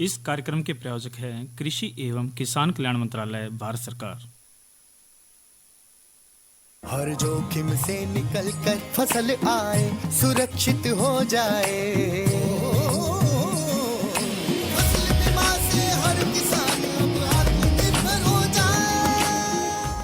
इस कार्यक्रम के प्रायोजक हैं कृषि एवं किसान कल्याण मंत्रालय, भारत सरकार। हर जोखिम से निकल कर फसल आए, सुरक्षित हो जाए। फसल बीमा से हर किसान अब आत्मनिर्भर हो जाए।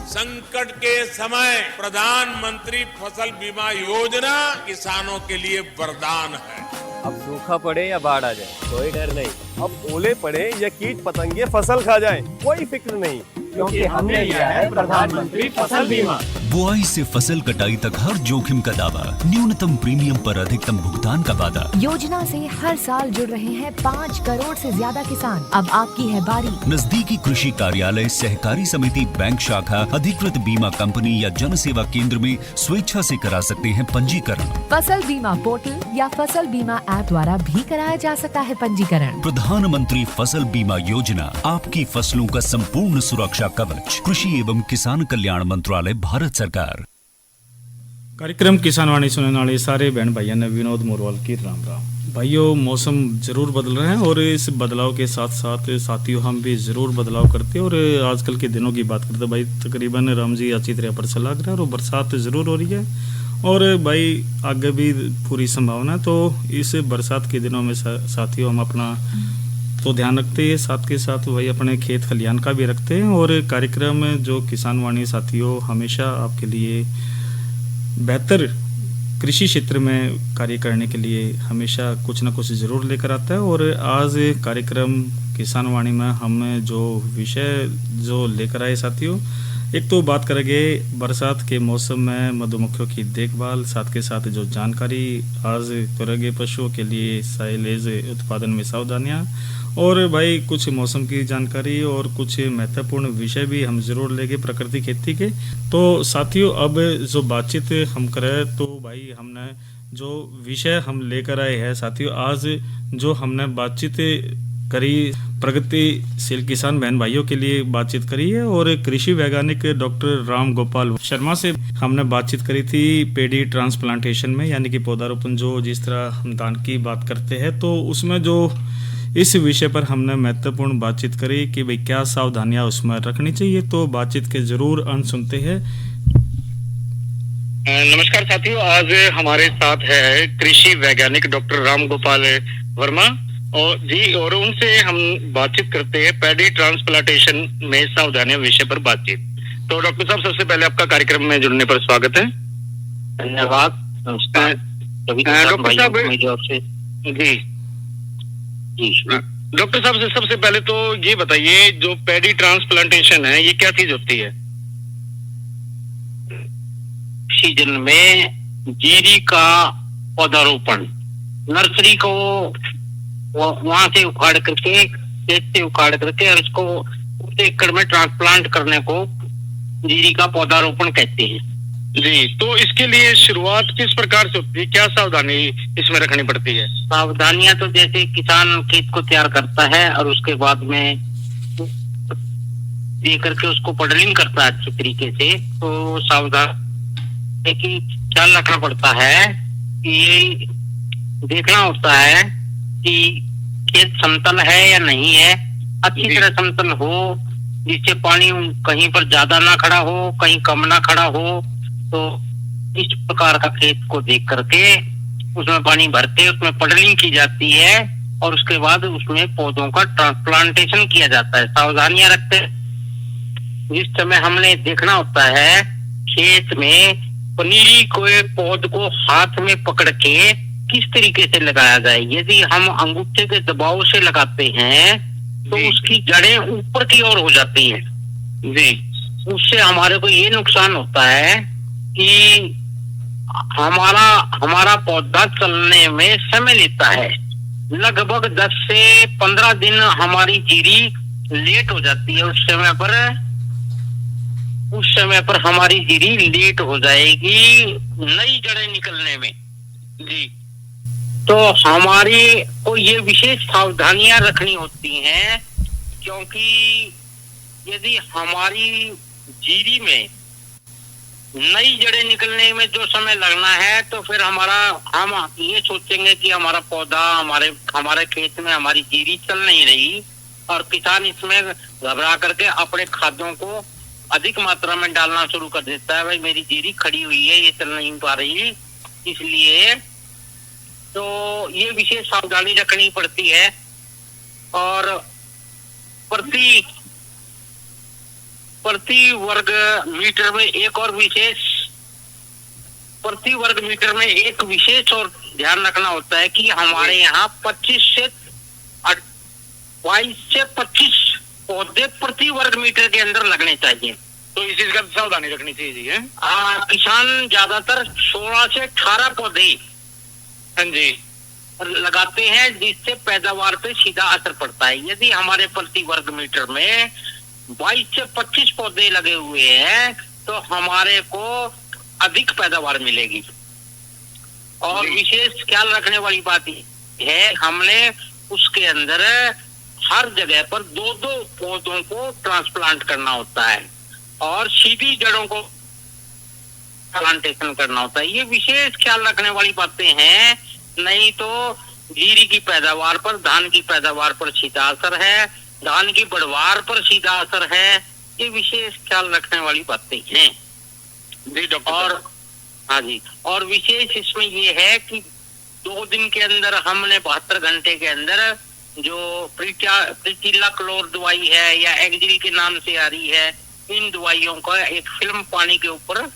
संकट के समय प्रधानमंत्री फसल बीमा योजना किसानों के लिए वरदान है। अब सूखा पड़े या बाढ़ आ जाए, कोई डर नहीं। अब ओले पड़े या कीट पतंगे फसल खा जाए, कोई फिक्र नहीं, क्योंकि हमने लिया है प्रधानमंत्री फसल बीमा। बुआई से फसल कटाई तक हर जोखिम का दावा, न्यूनतम प्रीमियम पर अधिकतम भुगतान का वादा। योजना से हर साल जुड़ रहे हैं 5 करोड़ से ज्यादा किसान। अब आपकी है बारी। नजदीकी कृषि कार्यालय, सहकारी समिति, बैंक शाखा, अधिकृत बीमा कंपनी या जन सेवा केंद्र में स्वेच्छा से करा सकते हैं पंजीकरण। फसल बीमा पोर्टल या फसल बीमा ऐप द्वारा भी कराया जा सकता है पंजीकरण। प्रधानमंत्री फसल बीमा योजना, आपकी फसलों का संपूर्ण सुरक्षा कवच। कृषि एवं किसान कल्याण मंत्रालय, भारत सरकार। कार्यक्रम किसान वाणी सुनने वाले सारे बहन भाइयों ने विनोद मोरवाल की राम राम। भाइयों, मौसम जरूर बदल रहे हैं और इस बदलाव के साथ साथ साथियों हम भी ज़रूर बदलाव करते हैं। और आजकल के दिनों की बात करते हैं भाई, तकरीबन राम जी अच्छी तरह पर लग रहा है और बरसात ज़रूर हो रही है और भाई आगे भी पूरी संभावना है। तो इस बरसात के दिनों में साथियों हम अपना तो ध्यान रखते हैं, साथ के साथ भाई अपने खेत खलियान का भी रखते हैं। और कार्यक्रम जो किसान वाणी साथियों हमेशा आपके लिए बेहतर कृषि क्षेत्र में कार्य करने के लिए हमेशा कुछ ना कुछ ज़रूर लेकर आता है। और आज कार्यक्रम किसान वाणी में हम जो विषय जो लेकर आए साथियों, एक तो बात करेंगे बरसात के मौसम में मधुमक्खियों की देखभाल, साथ के साथ जो जानकारी आज करेंगे पशुओं के लिए साइलेज उत्पादन में सावधानियाँ, और भाई कुछ मौसम की जानकारी और कुछ महत्वपूर्ण विषय भी हम ज़रूर लेंगे प्रकृति खेती के। तो साथियों अब जो बातचीत हम करें तो भाई हमने जो विषय हम लेकर आए हैं साथियों, आज जो हमने बातचीत करी प्रगतिशील किसान बहन भाइयों के लिए बातचीत करी है और कृषि वैज्ञानिक डॉक्टर राम गोपाल शर्मा से हमने बातचीत करी थी पेडी ट्रांसप्लांटेशन में, यानी कि पौधारोपण जो जिस तरह हम दान की बात करते हैं, तो उसमें जो इस विषय पर हमने महत्वपूर्ण बातचीत करी कि भाई क्या सावधानियां उसमें रखनी चाहिए। तो बातचीत के जरूर अंत सुनते हैं। नमस्कार साथियों, आज हमारे साथ है कृषि वैज्ञानिक डॉक्टर राम गोपाल वर्मा और उनसे हम बातचीत करते हैं पैडी ट्रांसप्लांटेशन में सावधानियां विषय पर बातचीत। तो डॉक्टर साहब, सबसे पहले आपका कार्यक्रम में जुड़ने पर स्वागत है। धन्यवाद। नमस्कार डॉक्टर साहब जी डॉक्टर साहब से सबसे पहले तो ये बताइए, जो पैडी ट्रांसप्लांटेशन है ये क्या चीज होती है? सीजन में जीरी का पौधारोपण, नर्सरी को वहां से उखाड़ करके, खेत से उखाड़ करके और इसको उस एकड़ में ट्रांसप्लांट करने को जीरी का पौधारोपण कहते हैं जी। तो इसके लिए शुरुआत किस प्रकार से होती है, क्या सावधानी इसमें रखनी पड़ती है? सावधानियां तो जैसे किसान खेत को तैयार करता है और उसके बाद में दे करके उसको पडलिंग करता है अच्छी तरीके से, तो सावधान कि क्या रखना पड़ता है कि देखना होता है कि खेत समतल है या नहीं है, अच्छी तरह समतल हो, जिससे पानी कहीं पर ज्यादा ना खड़ा हो, कहीं कम ना खड़ा हो। तो इस प्रकार का खेत को देख करके उसमें पानी भरते, उसमें पडलिंग की जाती है और उसके बाद उसमें पौधों का ट्रांसप्लांटेशन किया जाता है। सावधानियां रखते जिस समय हमने देखना होता है खेत में पनीरी को पौध को हाथ में पकड़ के किस तरीके से लगाया जाए। यदि हम अंगूठे के दबाव से लगाते हैं तो उसकी जड़ें ऊपर की ओर हो जाती हैं जी। उससे हमारे को ये नुकसान होता है कि हमारा पौधा चलने में समय लेता है, लगभग 10 से 15 दिन हमारी जीरी लेट हो जाती है। उस समय पर हमारी जीरी लेट हो जाएगी नई जड़ें निकलने में जी। तो हमारी को ये विशेष सावधानियां रखनी होती हैं, क्योंकि यदि हमारी जीरी में नई जड़ें निकलने में जो समय लगना है, तो फिर हम ये सोचेंगे कि हमारा पौधा हमारे खेत में हमारी जीरी चल नहीं रही, और किसान इसमें घबरा करके अपने खादों को अधिक मात्रा में डालना शुरू कर देता है। भाई मेरी जीरी खड़ी हुई है, ये चल नहीं पा रही, इसलिए तो ये विशेष सावधानी रखनी पड़ती है। और प्रति वर्ग मीटर में एक विशेष और ध्यान रखना होता है कि हमारे यहाँ 22 से 25 पौधे प्रति वर्ग मीटर के अंदर लगने चाहिए। तो इस चीज का सावधानी रखनी चाहिए जी, है? किसान ज्यादातर 16 से 18 पौधे हाँ जी लगाते हैं, जिससे पैदावार पे सीधा असर पड़ता है। यदि हमारे प्रति वर्ग मीटर में 22 से 25 पौधे लगे हुए हैं, तो हमारे को अधिक पैदावार मिलेगी। और विशेष ख्याल रखने वाली बात है, हमने उसके अंदर हर जगह पर 2-2 पौधों को ट्रांसप्लांट करना होता है, और सीधी जड़ों को प्लांटेशन करना होता है। ये विशेष ख्याल रखने वाली बातें हैं, नहीं तो जीरी की पैदावार पर, धान की पैदावार पर सीधा असर है, धान की बढ़वार पर सीधा असर है। ये विशेष ख्याल रखने वाली बातें हैं जी डॉक्टर। और हाँ जी, और विशेष इसमें ये है कि 2 दिन के अंदर हमने 72 घंटे के अंदर जो प्रीटिला क्लोर दवाई है या एक्जिल के नाम से आ रही है, इन दवाइयों का एक फिल्म पानी के ऊपर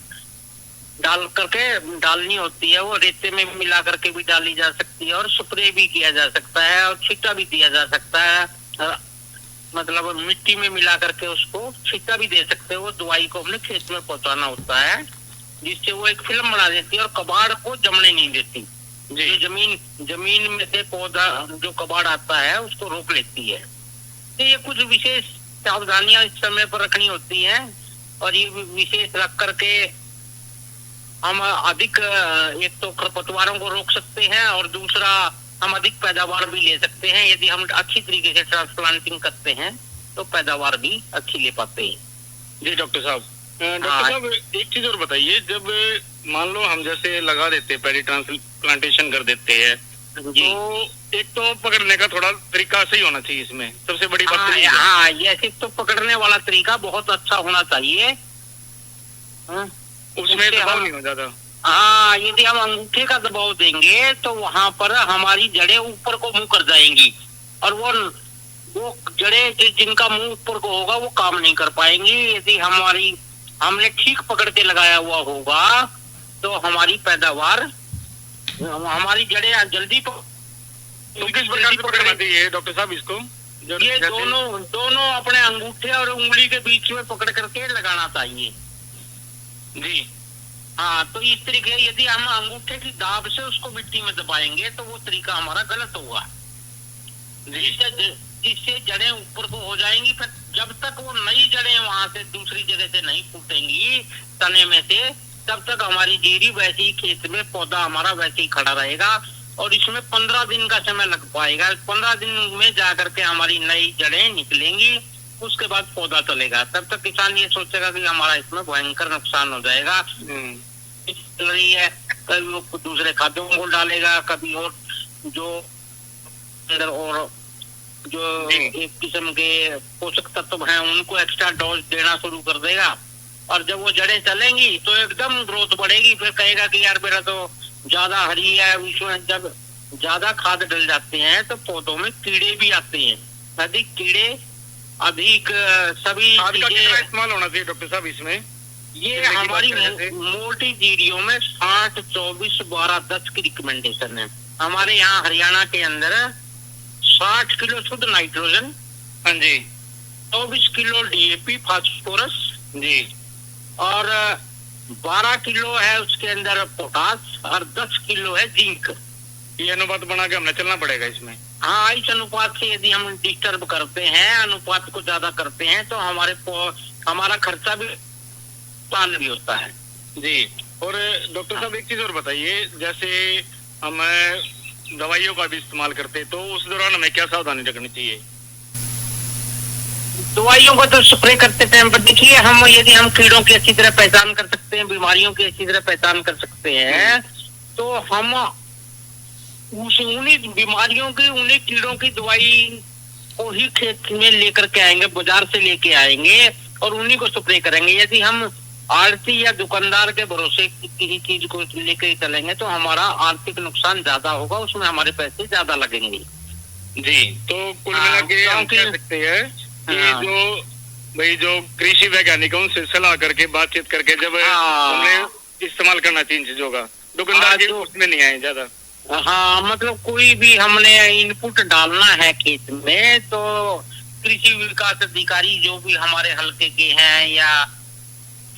डाल करके डालनी होती है। वो रेते में मिला करके भी डाली जा सकती है, और स्प्रे भी किया जा सकता है, और छिट्टा भी दिया जा सकता है। मतलब मिट्टी में मिला करके उसको छिट्टा भी दे सकते हो। वो दवाई को हमने खेत में पहुंचाना होता है, जिससे वो एक फिल्म बना देती है और कबाड़ को जमने नहीं देती। जो जमीन में से पौधा जो कबाड़ आता है उसको रोक लेती है। तो ये कुछ विशेष सावधानियां इस समय पर रखनी होती हैं, और ये विशेष रख करके हम अधिक एक तो खरपतवारों को रोक सकते हैं, और दूसरा हम अधिक पैदावार भी ले सकते हैं। यदि हम अच्छी तरीके से ट्रांसप्लांटिंग करते हैं तो पैदावार भी अच्छी ले पाते हैं। जी डॉक्टर साहब, एक चीज और बताइए, जब मान लो हम जैसे लगा देते हैं, पैडी ट्रांसप्लांटेशन कर देते हैं, तो एक तो पकड़ने का थोड़ा तरीका सही होना चाहिए इसमें, सबसे बड़ी बात। हाँ, ये तो पकड़ने वाला तरीका बहुत अच्छा होना चाहिए, उसमें दबाव नहीं हो जाता। हाँ, यदि हम अंगूठे का दबाव देंगे तो वहां पर हमारी जड़ें ऊपर को मुंह कर जाएंगी, और वो जड़ें जिनका मुंह ऊपर को होगा वो काम नहीं कर पाएंगी। यदि हमने ठीक पकड़ के लगाया हुआ होगा तो हमारी पैदावार, हमारी जड़ें जल्दी किस प्रकार से पकड़ना चाहिए डॉक्टर साहब इसको? ये दोनों अपने अंगूठे और उंगली के बीच में पकड़ करके लगाना चाहिए जी। हाँ, तो इस तरीके यदि हम अंगूठे की दाब से उसको मिट्टी में दबाएंगे तो वो तरीका हमारा गलत होगा, जिससे जड़ें ऊपर को हो जाएंगी। फिर जब तक वो नई जड़ें वहां से दूसरी जगह से नहीं फूटेंगी तने में से, तब तक हमारी जीरी वैसे ही खेत में, पौधा हमारा वैसे ही खड़ा रहेगा, और इसमें 15 दिन का समय लग पाएगा। 15 दिन में जाकर के हमारी नई जड़ें निकलेंगी, उसके बाद पौधा चलेगा। तब तक किसान ये सोचेगा कि हमारा इसमें भयंकर नुकसान हो जाएगा। चल रही है, कभी वो दूसरे खाद्यों को डालेगा, कभी और जो एक किस्म के पोषक तत्व हैं उनको एक्स्ट्रा डोज देना शुरू कर देगा, और जब वो जड़ें चलेंगी तो एकदम ग्रोथ बढ़ेगी। फिर कहेगा कि यार मेरा तो ज्यादा हरी है। उसमें जब ज्यादा खाद डल जाते हैं तो पौधों में कीड़े भी आते हैं, अधिक कीड़े, अधिक सभी चीजें इस्तेमाल होना चाहिए डॉक्टर साहब इसमें। ये हमारी मोटी जीरियों में 60, 24, 12, 10 की रिकमेंडेशन है। हमारे यहाँ हरियाणा के अंदर 60 किलो शुद्ध नाइट्रोजन, हाँ जी, 24 किलो डीएपी फास्फोरस जी, और 12 किलो है उसके अंदर पोटास, और 10 किलो है जिंक। ये अनुपात बना के हमने चलना पड़ेगा इसमें। हाँ, इस अनुपात से यदि हम डिस्टर्ब करते हैं, अनुपात को ज्यादा करते हैं, तो हमारा खर्चा भी पान भी होता है जी। और डॉक्टर साहब एक चीज और बताइए, जैसे हम दवाइयों का भी इस्तेमाल करते हैं तो उस दौरान हमें क्या सावधानी रखनी चाहिए? दवाइयों को तो स्प्रे करते टाइम पर देखिए, हम यदि हम कीड़ों की अच्छी तरह पहचान कर सकते हैं, बीमारियों की अच्छी तरह पहचान कर सकते हैं, तो हम उन्हीं बीमारियों की, उन्हीं कीड़ों की दवाई को ही खेत में लेकर के आएंगे, बाजार से लेके आएंगे और उन्हीं को स्प्रे करेंगे। यदि हम आड़ती या दुकानदार के भरोसे किसी चीज को लेकर चलेंगे तो हमारा आर्थिक नुकसान ज्यादा होगा, उसमें हमारे पैसे ज्यादा लगेंगे। जी, तो कुल मिला के हम कह सकते हैं कि जो कृषि वैज्ञानिक है उनसे सलाह करके, बातचीत करके जब हमने इस्तेमाल करना चाहिए इन चीजों का, दुकानदार के उसमें नहीं आए ज्यादा। हाँ, मतलब कोई भी हमने इनपुट डालना है खेत में तो कृषि विकास अधिकारी जो भी हमारे हल्के के हैं या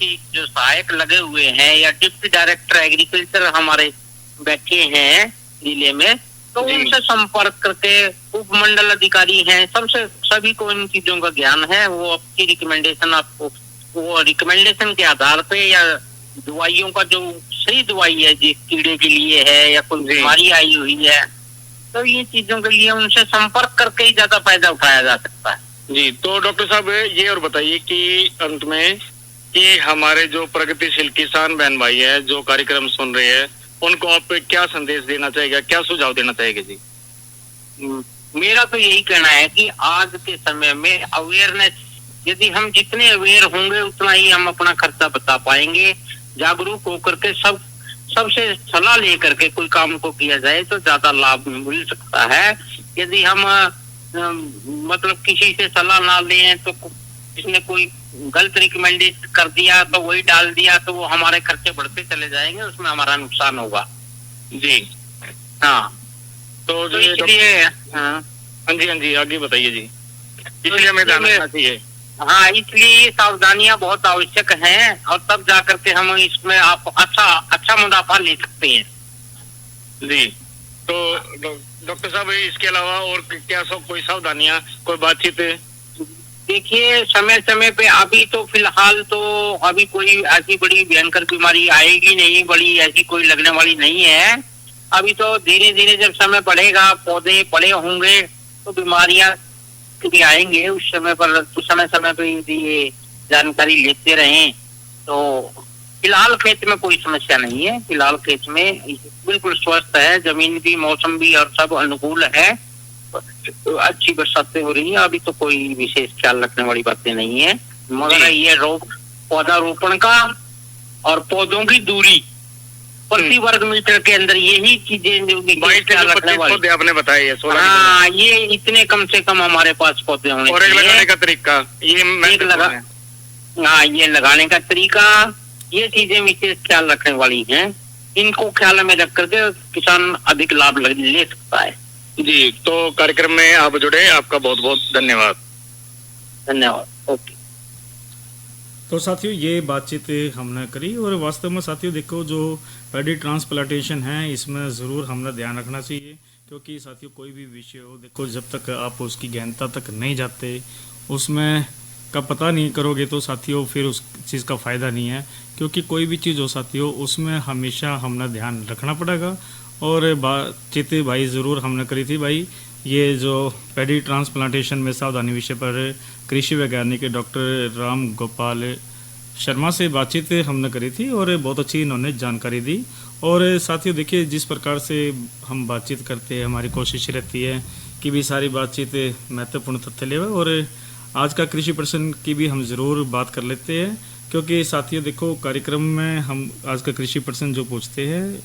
जो सहायक लगे हुए हैं या डिप्टी डायरेक्टर एग्रीकल्चर हमारे बैठे हैं जिले में, तो उनसे संपर्क करके, उपमंडल अधिकारी हैं, सभी को इन चीजों का ज्ञान है। वो आपकी रिकमेंडेशन, आपको वो रिकमेंडेशन के आधार पे या दवाइयों का जो सही दवाई है जिस कीड़े के लिए है या कोई बीमारी आई हुई है, तो ये चीजों के लिए उनसे संपर्क करके ही ज्यादा फायदा उठाया जा सकता है। जी, तो डॉक्टर साहब ये और बताइए कि अंत में कि हमारे जो प्रगतिशील किसान बहन भाई है जो कार्यक्रम सुन रहे हैं, उनको आप क्या संदेश देना चाहेगा, क्या सुझाव देना चाहेंगे? जी, मेरा तो यही कहना है कि आज के समय में अवेयरनेस, यदि हम जितने अवेयर होंगे उतना ही हम अपना खर्चा बचा पाएंगे। जागरूक होकर के सबसे सलाह लेकर के कोई काम को किया जाए तो ज्यादा लाभ मिल सकता है। यदि हम मतलब किसी से सलाह ना लें तो किसने कोई गलत रिकमेंडेड कर दिया तो वही डाल दिया तो वो हमारे खर्चे बढ़ते चले जाएंगे, उसमें हमारा नुकसान होगा। जी हाँ, तो इसलिए हाँ जी आगे बताइए जी। इसलिए हमें ध्यान रखना चाहिए। हाँ, इसलिए ये सावधानियां बहुत आवश्यक हैं और तब जाकर के हम इसमें आप अच्छा मुनाफा ले सकते हैं। जी, तो डॉक्टर साहब इसके अलावा और क्या कोई सावधानियां, कोई बातचीत? देखिए, समय समय पे अभी तो फिलहाल तो अभी कोई ऐसी बड़ी भयंकर बीमारी आएगी नहीं, बड़ी ऐसी कोई लगने वाली नहीं है। अभी तो धीरे धीरे जब समय बढ़ेगा, पौधे बड़े होंगे तो बीमारियां भी आएंगे। उस समय पर समय पे यदि ये जानकारी लेते रहें तो फिलहाल खेत में कोई समस्या नहीं है। फिलहाल खेत में बिल्कुल स्वस्थ है, जमीन भी, मौसम भी और सब अनुकूल है, अच्छी बरसातें हो रही है। अभी तो कोई विशेष ख्याल रखने वाली बातें नहीं है, मगर ये पौधारोपण का और पौधों की दूरी प्रति वर्ग मीटर के अंदर यही चीजें जो ख्याल रखने वाली आपने बताया। हाँ, ये इतने कम से कम हमारे पास पौधे होने और लगाने का तरीका, ये लगाने का तरीका, ये चीजें विशेष ख्याल रखने वाली हैं। इनको ख्याल में रख करके किसान अधिक लाभ ले सकता है। जी, तो कार्यक्रम में आप जुड़े, आपका बहुत बहुत धन्यवाद। धन्यवाद। ओके। तो साथियों, ये बातचीत हमने करी और वास्तव में साथियों देखो, जो पैडी ट्रांसप्लांटेशन है इसमें ज़रूर हमने ध्यान रखना चाहिए, क्योंकि साथियों कोई भी विषय हो, देखो जब तक आप उसकी गहनता तक नहीं जाते, उसमें का पता नहीं करोगे तो साथियों फिर उस चीज़ का फ़ायदा नहीं है। क्योंकि कोई भी चीज़ हो साथियों, उसमें हमेशा हमने ध्यान रखना पड़ेगा। और बातचीत भाई ज़रूर हमने करी थी भाई, ये जो पैडी ट्रांसप्लांटेशन में सावधानी विषय पर कृषि वैज्ञानिक डॉक्टर राम गोपाल शर्मा से बातचीत हमने करी थी और बहुत अच्छी इन्होंने जानकारी दी। और साथियों देखिए, जिस प्रकार से हम बातचीत करते हैं, हमारी कोशिश रहती है कि भी सारी बातचीत महत्वपूर्ण तथ्य ले, और आज का कृषि प्रश्न की भी हम ज़रूर बात कर लेते हैं। क्योंकि साथियों देखो, कार्यक्रम में हम आज का कृषि प्रश्न जो पूछते हैं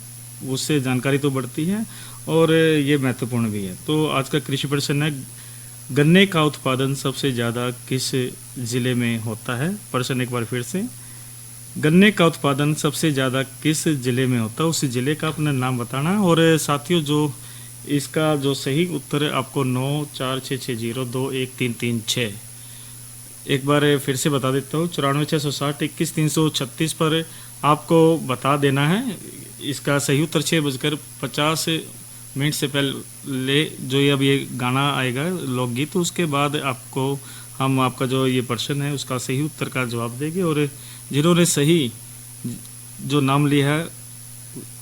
उससे जानकारी तो बढ़ती है और ये महत्वपूर्ण भी है। तो आज का कृषि प्रश्न है, गन्ने का उत्पादन सबसे ज़्यादा किस ज़िले में होता है? प्रश्न एक बार फिर से, गन्ने का उत्पादन सबसे ज़्यादा किस ज़िले में होता है? उस ज़िले का अपना नाम बताना। और साथियों, जो इसका जो सही उत्तर है आपको 9466021336, एक बार फिर से बता देता हूँ, 9466602136 पर आपको बता देना है। इसका सही उत्तर 6:50 से पहले जो ये अब ये गाना आएगा लोकगीत, तो उसके बाद आपको हम आपका जो ये प्रश्न है उसका सही उत्तर का जवाब देंगे। और जिन्होंने सही जो नाम लिया है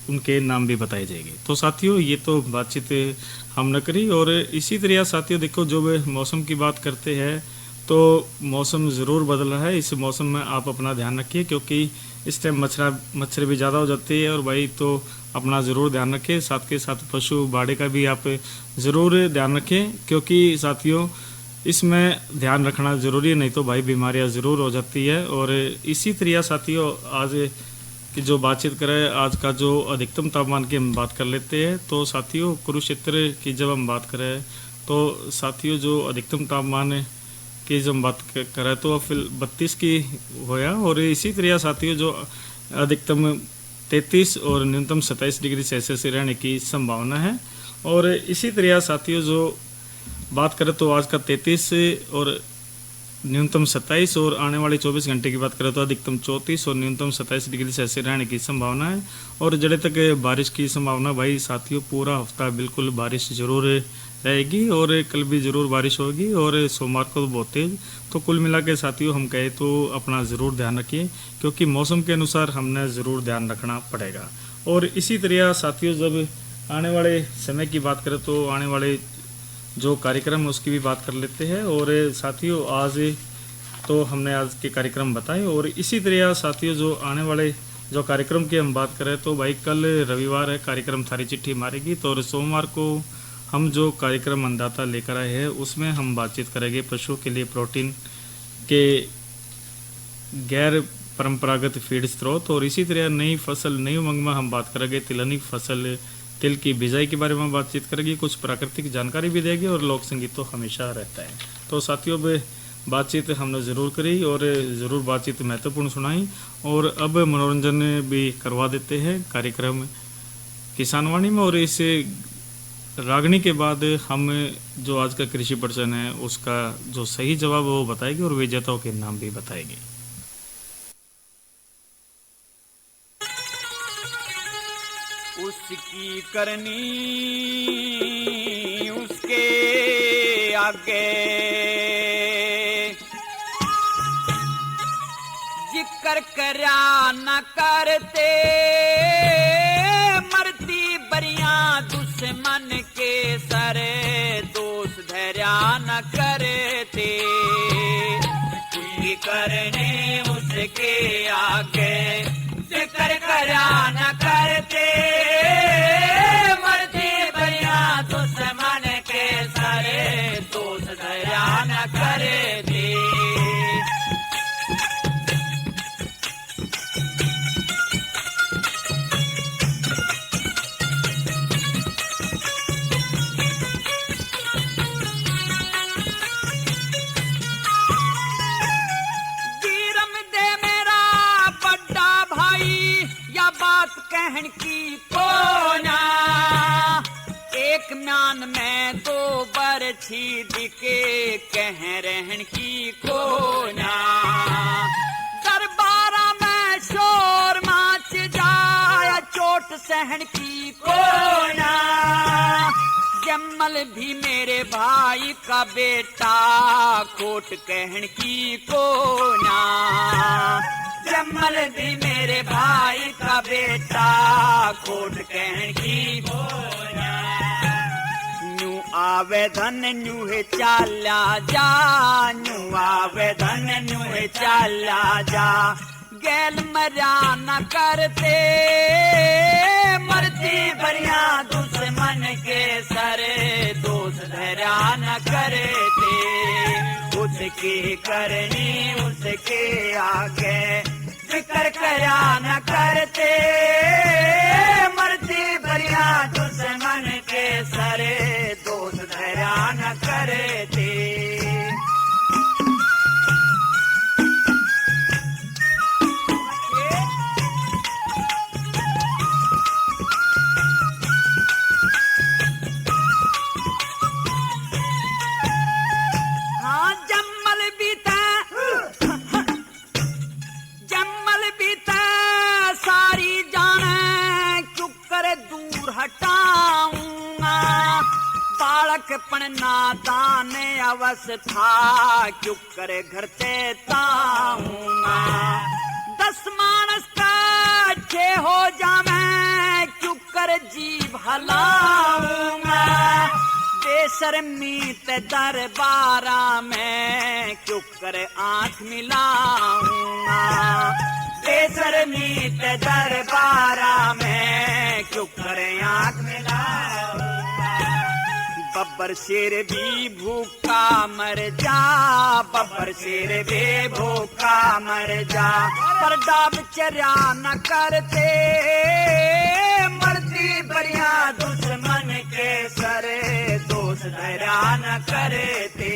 उनके नाम भी बताए जाएंगे। तो साथियों, ये तो बातचीत हमने करी। और इसी तरह साथियों देखो, जो मौसम की बात करते हैं, तो मौसम ज़रूर बदल रहा है। इस मौसम में आप अपना ध्यान रखिए, क्योंकि इस टाइम मच्छर भी ज़्यादा हो जाती है। और भाई तो अपना ज़रूर ध्यान रखें, साथ के साथ पशु बाड़े का भी आप ज़रूर ध्यान रखें, क्योंकि साथियों इसमें ध्यान रखना ज़रूरी है, नहीं तो भाई बीमारियां ज़रूर हो जाती है। और इसी तरह साथियों आज की जो बातचीत करें, आज का जो अधिकतम तापमान की हम बात कर लेते हैं। तो साथियों कुरुक्षेत्र की जब हम बात करें तो साथियों जो अधिकतम तापमान की जब हम बात करें तो फिर 32 की होया। और इसी तरह साथियों जो अधिकतम 33 और न्यूनतम 27 डिग्री सेल्सियस रहने की संभावना है। और इसी तरह साथियों जो बात करें तो आज का 33 और न्यूनतम 27 और आने वाले 24 घंटे की बात करें तो अधिकतम 34 और न्यूनतम 27 डिग्री सेल्सियस रहने की संभावना है। और जड़े तक बारिश की संभावना भाई साथियों पूरा हफ्ता बिल्कुल बारिश जरूर रहेगी, और कल भी ज़रूर बारिश होगी, और सोमवार को तो बहुत तेज। तो कुल मिला के साथियों हम कहें तो अपना ज़रूर ध्यान रखिए, क्योंकि मौसम के अनुसार हमने ज़रूर ध्यान रखना पड़ेगा। और इसी तरह साथियों जब आने वाले समय की बात करें तो आने वाले जो कार्यक्रम है उसकी भी बात कर लेते हैं। और साथियों आज तो हमने आज के कार्यक्रम बताए, और इसी तरह साथियों जो आने वाले जो कार्यक्रम की हम बात करें तो भाई कल रविवार है, कार्यक्रम थारी चिट्ठी मारेगी। तो और सोमवार को हम जो कार्यक्रम अन्नदाता लेकर आए हैं उसमें हम बातचीत करेंगे पशुओं के लिए प्रोटीन के गैर परंपरागत फीड स्रोत। और इसी तरह नई फसल नई उमंग में हम बात करेंगे तिलहनी फसल तिल की बिजाई के बारे में बातचीत करेगी, कुछ प्राकृतिक जानकारी भी देगी, और लोक संगीत तो हमेशा रहता है। तो साथियों अब बातचीत हमने ज़रूर करी और ज़रूर बातचीत महत्वपूर्ण सुनाई। और अब मनोरंजन भी करवा देते हैं कार्यक्रम किसानवाणी में। और इस रागनी के बाद हम जो आज का कृषि प्रश्न है उसका जो सही जवाब वो बताएगी और विजेताओं के नाम भी बताएगी। उसकी करनी उसके आगे जिक्र करा न करते मरती बरिया दुश्मन के सरे दोष धैर्या न करते उसकी करनी उसके आगे जिक्र करा न करते मरती बरिया दुश्मन के सारे दोष दया न करते। कहन की कोना एक म्यान में दो बरछी दिके कह रहन की कोना दरबारा में शोर माच जाया चोट सहन की कोना जम्मल भी मेरे भाई का बेटा खोट कहन की कोना जम्मल भी मेरे भाई का बेटा खोट कहन की बोला न्यू आवे धन न्यू है चाला जा न्यू आवे धन न्यू है चाला जा गैल मरा न करते मरती बरिया दुश्मन के सरे दोष धरा न करते उसकी करनी उसके आगे जिक्र करा न करते मरती बरिया दुश्मन के सरे दोष धरा न करते। पण नादान अवस्था क्यों करे घर ते ताऊंगा 10 मानस का अच्छे हो जावे क्यों कर जी भलाऊंगा देश बेशर्मीत दरबारा में क्यों कर आंख मिलाऊंगा, बेशर्मीत दरबारा में क्यों कर आंख मिलाऊंगा। बब्बर शेर भी भूखा मर जा, बब्बर शेर भी भूखा मर जा, पर डाब चर्या न करते मरती बरिया दुश्मन के सरे, दोष धरा न करते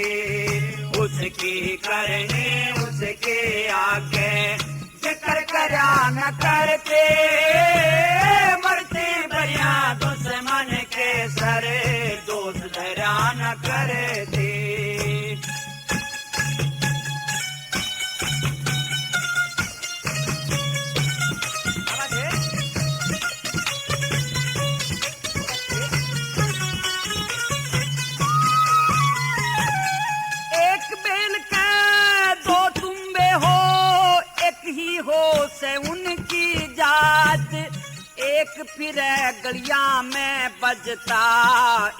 उसकी करने उसके आगे जिक्र करा न करते मरती बरिया दुश्मन के सरे, दोष धरा न करते। एक बेल का दो तुम्बे हो, एक ही हो से उनकी जात, एक फिर गलिया में बजता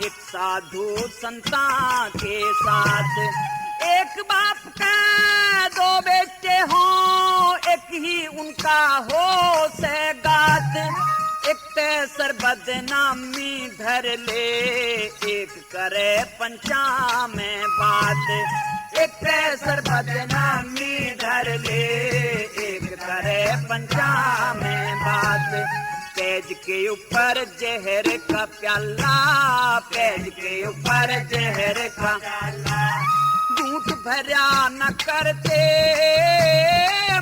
एक साधु संता के साथ। एक बाप का दो बेटे हो, एक ही उनका हो से गात, एक तेसर बदनामी धर ले, एक करे पंचा में बात, एक तेसर बदनामी धर ले, एक करे पंचा में बात। पेज के ऊपर जहर का प्याला, पेज के ऊपर जहर का प्याला, झूठ भरा न करते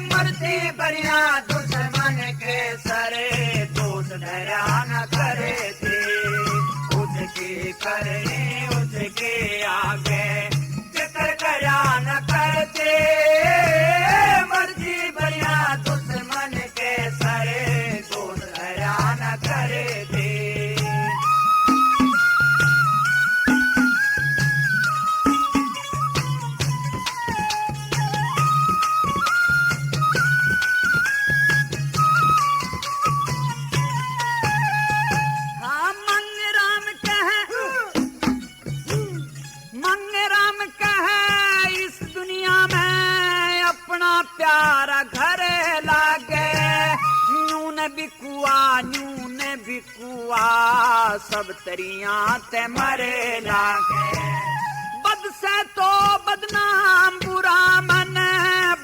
मरती बरिया दुश्मन के सरे, दोष धरा न करते उसके करने उसके आगे जिक्र करा न करते मरती बरिया दुश्मन के सरे, दोष धरा न करते। प्यारा घर लागे न्यून बिकुआ न्यून बिकुआ, सब तरिया ते मरे लागे। बद से तो बदनाम बुरा मन,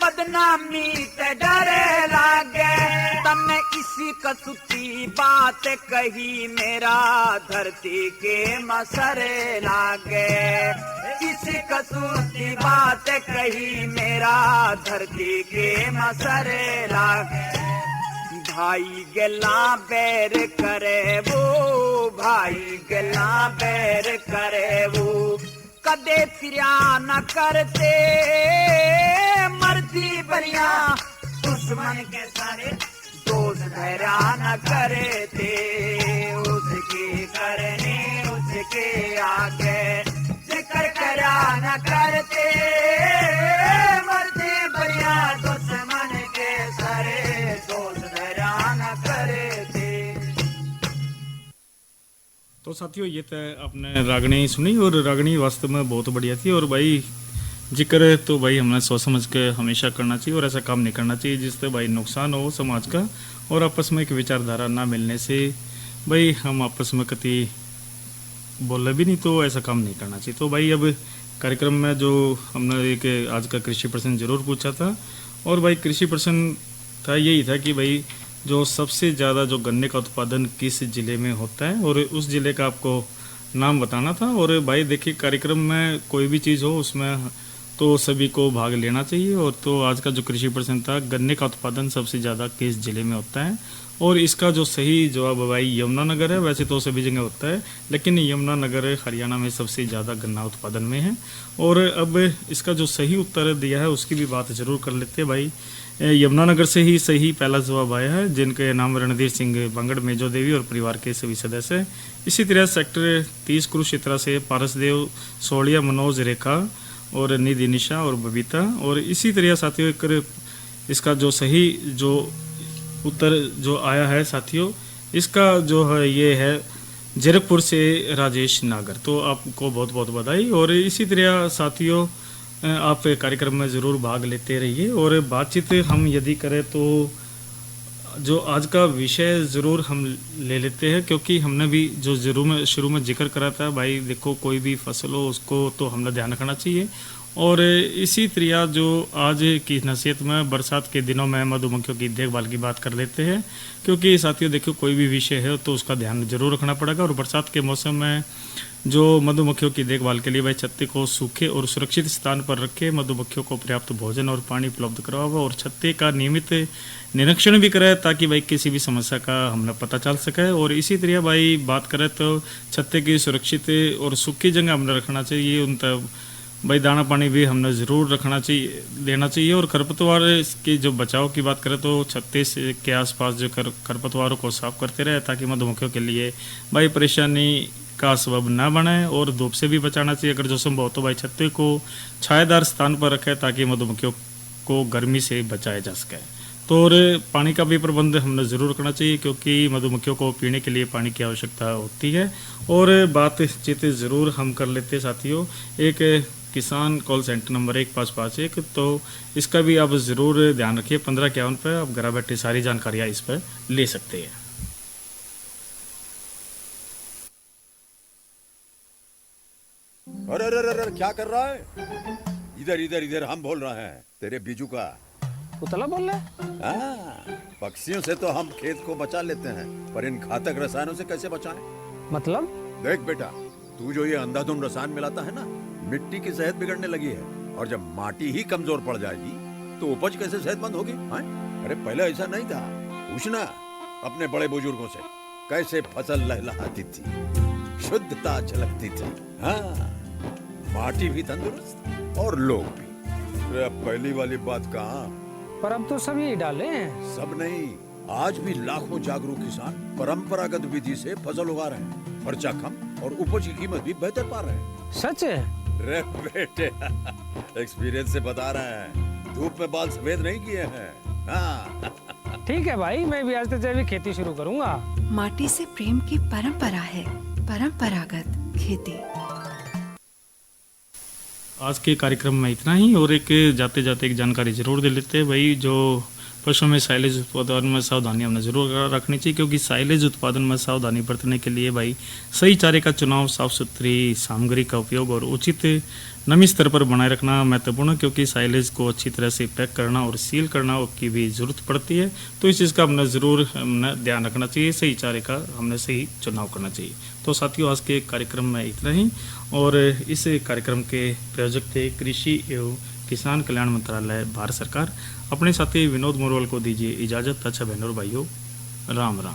बदनामी ते डरे लागे। तमने इसी कसूती बात कही मेरा धरती के मसरे लागे, इसी कसूती बात कही मेरा धरती के मसरे लागे। भाई गला बैर करे वो, भाई गला बैर करे वो, कदे फिरिया न करते मरती बरिया दुश्मन के सारे, दोष धरा न करते उसके करने उसके आगे जिक्र करा न करते मरते बरिया दुश्मन के सरे, दोष धरा न करते। तो साथियों ये तो आपने रागनी सुनी और रागनी वास्तव में बहुत बढ़िया थी। और भाई जिक्र तो भाई हमने सोच समझ के हमेशा करना चाहिए और ऐसा काम नहीं करना चाहिए जिससे भाई नुकसान हो समाज का, और आपस में एक विचारधारा ना मिलने से भाई हम आपस में कभी बोले भी नहीं, तो ऐसा काम नहीं करना चाहिए। तो भाई अब कार्यक्रम में जो हमने एक आज का कृषि प्रश्न जरूर पूछा था, और भाई कृषि प्रश्न था यही था कि भाई जो सबसे ज़्यादा जो गन्ने का उत्पादन किस ज़िले में होता है, और उस ज़िले का आपको नाम बताना था। और भाई देखिए कार्यक्रम में कोई भी चीज़ हो उसमें तो सभी को भाग लेना चाहिए। और तो आज का जो कृषि प्रश्न था, गन्ने का उत्पादन सबसे ज़्यादा किस ज़िले में होता है, और इसका जो सही जवाब भाई यमुनानगर है। वैसे तो सभी जगह होता है, लेकिन यमुनानगर हरियाणा में सबसे ज़्यादा गन्ना उत्पादन में है। और अब इसका जो सही उत्तर दिया है उसकी भी बात जरूर कर लेते हैं। भाई यमुनानगर से ही सही पहला जवाब आया है, जिनके नाम रणधीर सिंह बांगड़, मेजो देवी और परिवार के सभी सदस्य हैं। इसी तरह सेक्टर 30 कुरुक्षेत्र से पारसदेव, सोड़िया, मनोज, रेखा और निधि, निशा और बबीता। और इसी तरह साथियों इसका जो सही जो उत्तर जो आया है साथियों, इसका जो है ये है जीरकपुर से राजेश नागर। तो आपको बहुत बहुत बधाई। और इसी तरह साथियों आप कार्यक्रम में ज़रूर भाग लेते रहिए। और बातचीत हम यदि करें तो जो आज का विषय ज़रूर हम ले लेते हैं, क्योंकि हमने भी जो शुरू में जिक्र करा था भाई, देखो कोई भी फसल हो उसको तो हमने ध्यान रखना चाहिए। और इसी तरह जो आज की नसीहत में बरसात के दिनों में मधुमक्खियों की देखभाल की बात कर लेते हैं, क्योंकि साथियों देखो कोई भी विषय है तो उसका ध्यान जरूर रखना पड़ेगा। और बरसात के मौसम में जो मधुमक्खियों की देखभाल के लिए भाई छत्ते को सूखे और सुरक्षित स्थान पर रखे, मधुमक्खियों को पर्याप्त भोजन और पानी उपलब्ध करावा और छत्ते का नियमित निरीक्षण भी कराए, ताकि भाई किसी भी समस्या का हमें पता चल सके। और इसी तरह भाई बात करें तो छत्ते की सुरक्षित और सूखी जगह हमने रखना चाहिए, उन तब भाई दाना पानी भी हमने ज़रूर रखना चाहिए, देना चाहिए। और खरपतवार के जो बचाव की बात करें तो छत्ते से के आसपास जो खरपतवारों को साफ करते रहे, ताकि मधुमक्खियों के लिए भाई परेशानी का सबब ना बने। और धूप से भी बचाना चाहिए, अगर जो संभव हो तो भाई छत्ते को छायादार स्थान पर रखें, ताकि मधुमक्खियों को गर्मी से बचाया जा सके। तो और पानी का भी प्रबंध हमने ज़रूर करना चाहिए, क्योंकि मधुमक्खियों को पीने के लिए पानी की आवश्यकता होती है। और बातचीत ज़रूर हम कर लेते हैं साथियों, एक किसान कॉल सेंटर नंबर 1551, तो इसका भी आप ज़रूर ध्यान रखिए। 1551 पर आप घर बैठे सारी जानकारियाँ इस पर ले सकते हैं। अरे अरे अरे क्या कर रहा है? इधर इधर इधर, हम बोल रहे हैं तेरे बीजू का। उतला बोल रहा है? हाँ, पक्षियों से तो हम खेत को बचा लेते हैं, पर इन घातक रसायनों से कैसे बचाएं? मतलब? देख बेटा, तू जो ये अंधाधुंध रसायन मिलाता है ना, मिट्टी की सेहत बिगड़ने लगी है। और जब माटी ही कमजोर पड़ जाएगी तो उपज कैसे सेहतमंद होगी? हाँ? अरे पहले ऐसा नहीं था। पूछना अपने बड़े बुजुर्गों से, कैसे फसल लहलहाती थी, शुद्धता झलकती थी। हाँ, माटी भी तंदुरुस्त और लोग भी। अरे अब पहली वाली बात कहाँ? पर अब तो सब यही डाले हैं। सब नहीं, आज भी लाखों जागरूक किसान परंपरागत विधि से फसल उगा रहे हैं। खर्चा कम और उपज की कीमत भी बेहतर पा रहे हैं। सच है? रे बेटे, एक्सपीरियंस से बता रहे हैं, धूप में बाल सफेद नहीं किए हैं। हाँ। ठीक है भाई, मैं भी आज से जैविक खेती शुरू करूंगा। माटी से प्रेम की परंपरा है, परंपरागत खेती। आज के कार्यक्रम में इतना ही। और एक जाते जाते एक जानकारी जरूर दे लेते हैं भाई, जो पशुओं में साइलेज उत्पादन में सावधानी हमने जरूर रखनी चाहिए, क्योंकि साइलेज उत्पादन में सावधानी बरतने के लिए भाई सही चारे का चुनाव, साफ सुथरी सामग्री का उपयोग और उचित नमी स्तर पर बनाए रखना महत्वपूर्ण है, क्योंकि साइलेज को अच्छी तरह से पैक करना और सील करना की भी ज़रूरत पड़ती है। तो इस चीज़ का हमने ज़रूर ध्यान रखना चाहिए, सही चारे का हमने सही चुनाव करना चाहिए। तो साथियों, आज के कार्यक्रम में इतना ही। और इस कार्यक्रम के प्रायोजक थे कृषि एवं किसान कल्याण मंत्रालय, भारत सरकार। अपने साथी विनोद मोरवाल को दीजिए इजाज़त। अच्छा बहनों और भाइयों, राम राम।